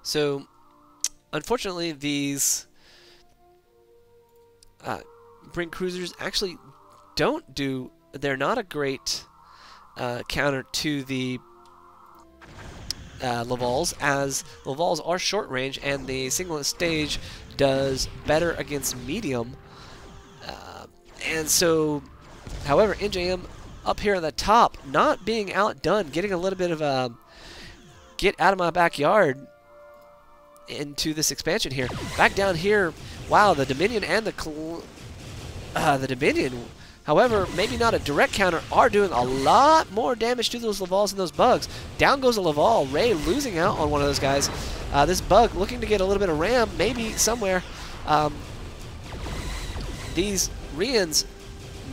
So, unfortunately, these Brink cruisers actually don't do. They're not a great counter to the Lavals, as Lavals are short range, and the singlet stage does better against medium. And so, however, NJM up here at the top, not being outdone, getting a little bit of a get out of my backyard into this expansion here. Back down here, wow, the Dominion and the Dominion, however, maybe not a direct counter, are doing a lot more damage to those Lavals and those bugs. Down goes a Laval. Ray losing out on one of those guys. This bug looking to get a little bit of ram, maybe somewhere. These Rians,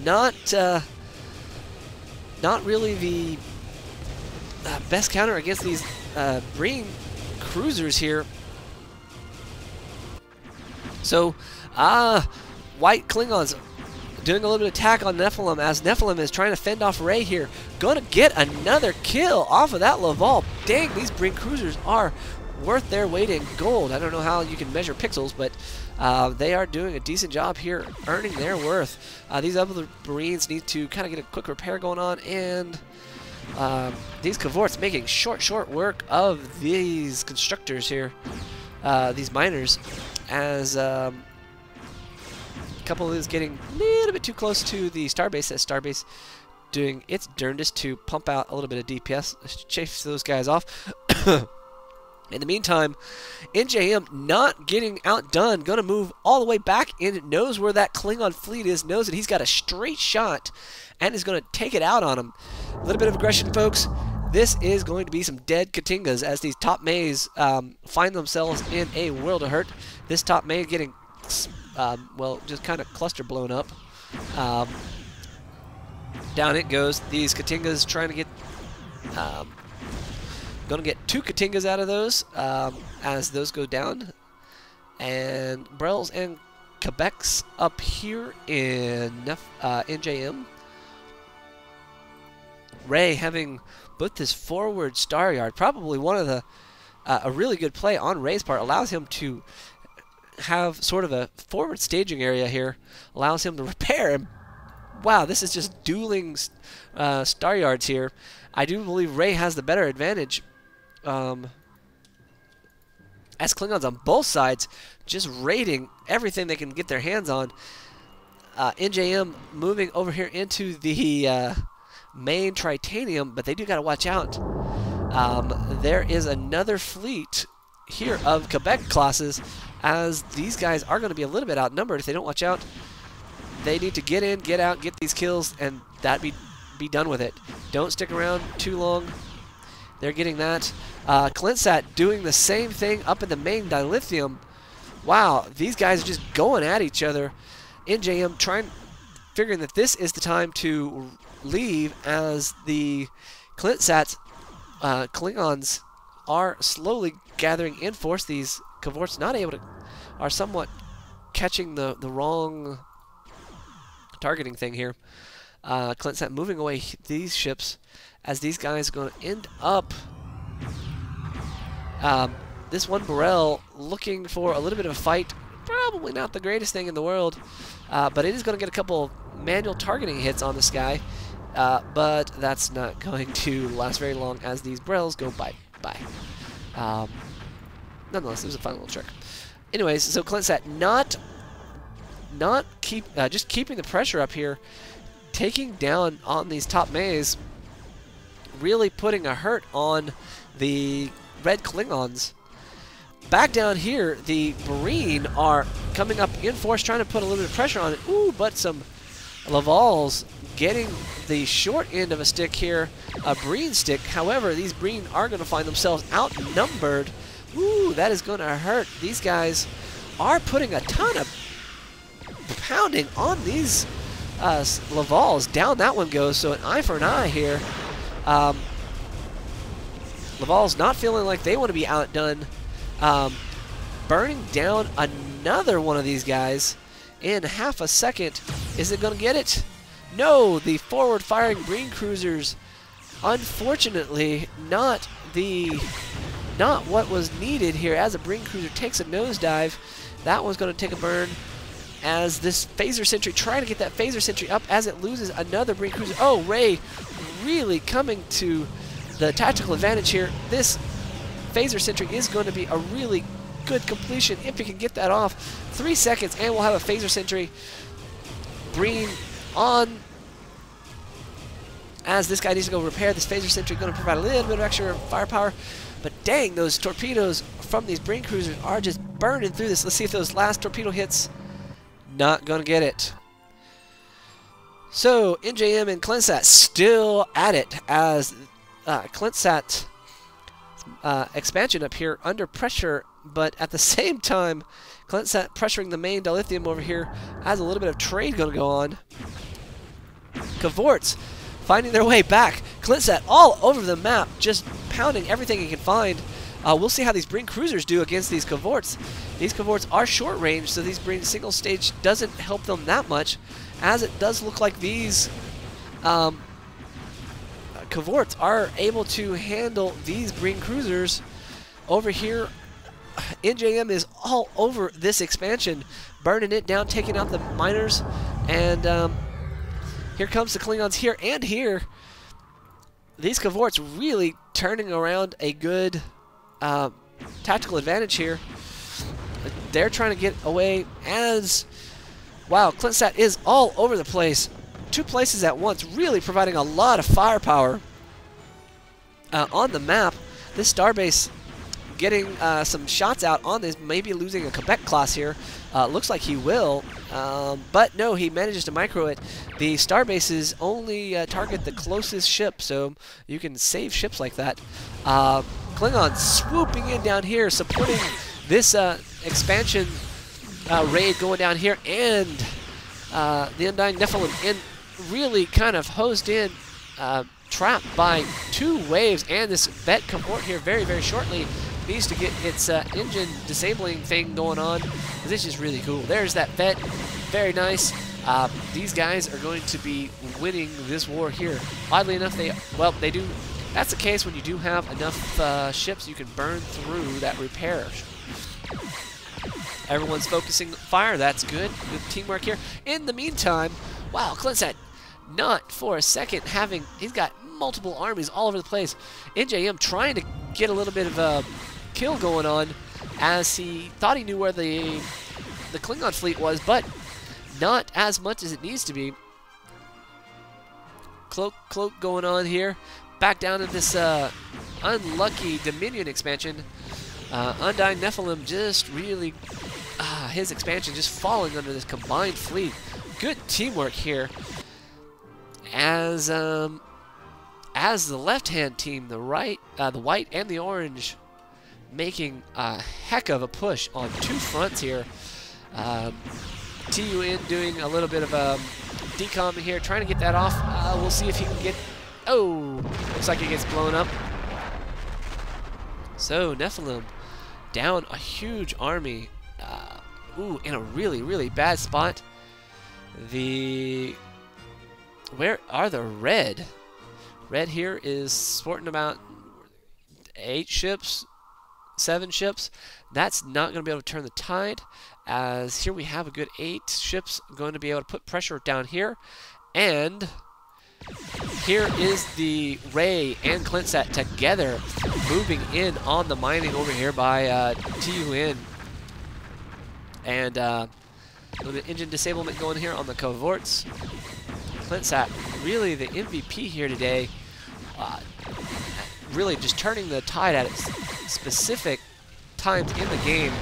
not really the best counter against these Breen cruisers here. So, white Klingons doing a little bit of attack on Nephalim, as Nephalim is trying to fend off Ray here. Gonna get another kill off of that Laval. Dang, these Breen cruisers are worth their weight in gold. I don't know how you can measure pixels, but they are doing a decent job here, earning their worth. These other Marines need to kind of get a quick repair going on, and these Cavorts making short work of these constructors here, these miners, as a couple of these getting a little bit too close to the starbase, as starbase doing its darndest to pump out a little bit of DPS, chase those guys off. In the meantime, NJM not getting outdone, going to move all the way back in, knows where that Klingon fleet is, knows that he's got a straight shot, and is going to take it out on him. A little bit of aggression, folks. This is going to be some dead Katingas, as these top Mays find themselves in a world of hurt. This top May getting, well, just kind of cluster blown up. Down it goes. These Katingas trying to get... Going to get 2 Katingas out of those as those go down. And Brels and Quebecs up here in NJM. Ray having booked this forward star yard. Probably one of the... a really good play on Ray's part. Allows him to have sort of a forward staging area here. Allows him to repair. And wow, this is just dueling star yards here. I do believe Ray has the better advantage. As Klingons on both sides just raiding everything they can get their hands on. NJM moving over here into the main Tritanium, but they do got to watch out. There is another fleet here of Quebec classes, as these guys are going to be a little bit outnumbered if they don't watch out. They need to get in, get out, get these kills, and that be done with it. Don't stick around too long. They're getting that. Clintsat doing the same thing up in the main dilithium. Wow, these guys are just going at each other. NJM figuring that this is the time to leave, as the Clintsat Klingons are slowly gathering in force. These Cavorts not able to, are somewhat catching the wrong targeting thing here. Clintsat moving away these ships, as these guys are going to end up this one Burrell looking for a little bit of a fight. Probably not the greatest thing in the world, but it is going to get a couple manual targeting hits on this guy, but that's not going to last very long, as these Burrells go bye-bye. Nonetheless, it was a fun little trick. Anyways, so Clintsat just keeping the pressure up here, taking down on these top Mays, really putting a hurt on the red Klingons. Back down here, the Marine are coming up in force, trying to put a little bit of pressure on it. Ooh, but some Lavals getting the short end of a stick here, a Breen stick. However, these Breen are going to find themselves outnumbered. Ooh, that is going to hurt. These guys are putting a ton of pounding on these Lavals. Down that one goes, so an eye for an eye here. Laval's not feeling like they want to be outdone. Burning down another one of these guys in half a second. Is it going to get it? No, the forward-firing Breen cruisers unfortunately, not what was needed here. As a Breen Cruiser takes a nosedive, that one's going to take a burn. As this Phaser Sentry trying to get that Phaser Sentry up as it loses another Breen Cruiser. Oh, Ray really coming to the tactical advantage here. This Phaser Sentry is going to be a really good completion if he can get that off. 3 seconds and we'll have a Phaser Sentry. Breen on, as this guy needs to go repair this Phaser Sentry. Going to provide a little bit of extra firepower. But dang, those torpedoes from these Breen Cruisers are just burning through this. Let's see if those last torpedo hits. Not going to get it. So, NJM and Clintsat still at it as Clintsat expansion up here under pressure, but at the same time, Clintsat pressuring the main dilithium over here as a little bit of trade going to go on. Cavorts finding their way back. Clintsat all over the map, just pounding everything he can find. We'll see how these Breen Cruisers do against these Cavorts. These Cavorts are short range, so these Breen single stage doesn't help them that much, as it does look like these Cavorts are able to handle these Breen Cruisers. Over here, NJM is all over this expansion, burning it down, taking out the miners, and here comes the Klingons here and here. These Cavorts really turning around a good tactical advantage here. They're trying to get away as, wow, Clintsat is all over the place. 2 places at once, really providing a lot of firepower on the map. This starbase getting some shots out on this, maybe losing a Quebec class here. Looks like he will, but no, he manages to micro it. The starbases only target the closest ship, so you can save ships like that. Klingon swooping in down here, supporting this expansion raid going down here, and the Undying Nephalim in really kind of hosed in, trapped by 2 waves, and this vet Cavort here very, very shortly needs to get its engine disabling thing going on. This is really cool. There's that vet. Very nice. These guys are going to be winning this war here. Oddly enough, they do. That's the case when you do have enough ships you can burn through that repair. Everyone's focusing fire. That's good. Good teamwork here. In the meantime, wow, Clintsat, not for a second having, he's got multiple armies all over the place. NJM trying to get a little bit of a kill going on as he thought he knew where the Klingon fleet was, but not as much as it needs to be. Cloak going on here. Back down in this unlucky Dominion expansion. Undying Nephalim just really, his expansion just falling under this combined fleet. Good teamwork here. As the left-hand team, the white and the orange, making a heck of a push on 2 fronts here. TUN doing a little bit of decom here, trying to get that off. We'll see if he can get. Oh, looks like he gets blown up. So Nephilim down a huge army. Ooh, in a really, really bad spot. Where are the red? Red here is sporting about 8 ships, 7 ships. That's not going to be able to turn the tide, as here we have a good 8 ships going to be able to put pressure down here. And here is the Ray and Clintsat together moving in on the mining over here by TUN. And a little bit of engine disablement going here on the Cavorts. Clintsat, really the MVP here today, really just turning the tide at its specific times in the game,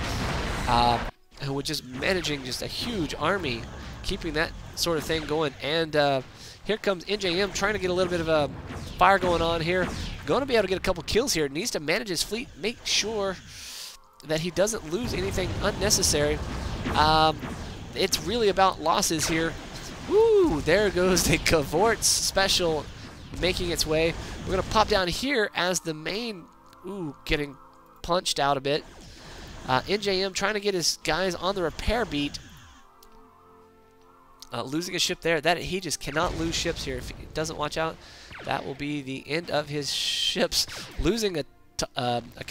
who was just managing just a huge army, keeping that sort of thing going. And here comes NJM trying to get a little bit of a fire going on here. Going to be able to get a couple kills here. Needs to manage his fleet, make sure that he doesn't lose anything unnecessary. It's really about losses here. Woo! There goes the Cavorts special making its way. We're going to pop down here as the main, getting punched out a bit. NJM trying to get his guys on the repair beat. Losing a ship there. That he just cannot lose ships here if he doesn't watch out. that will be the end of his ships, losing a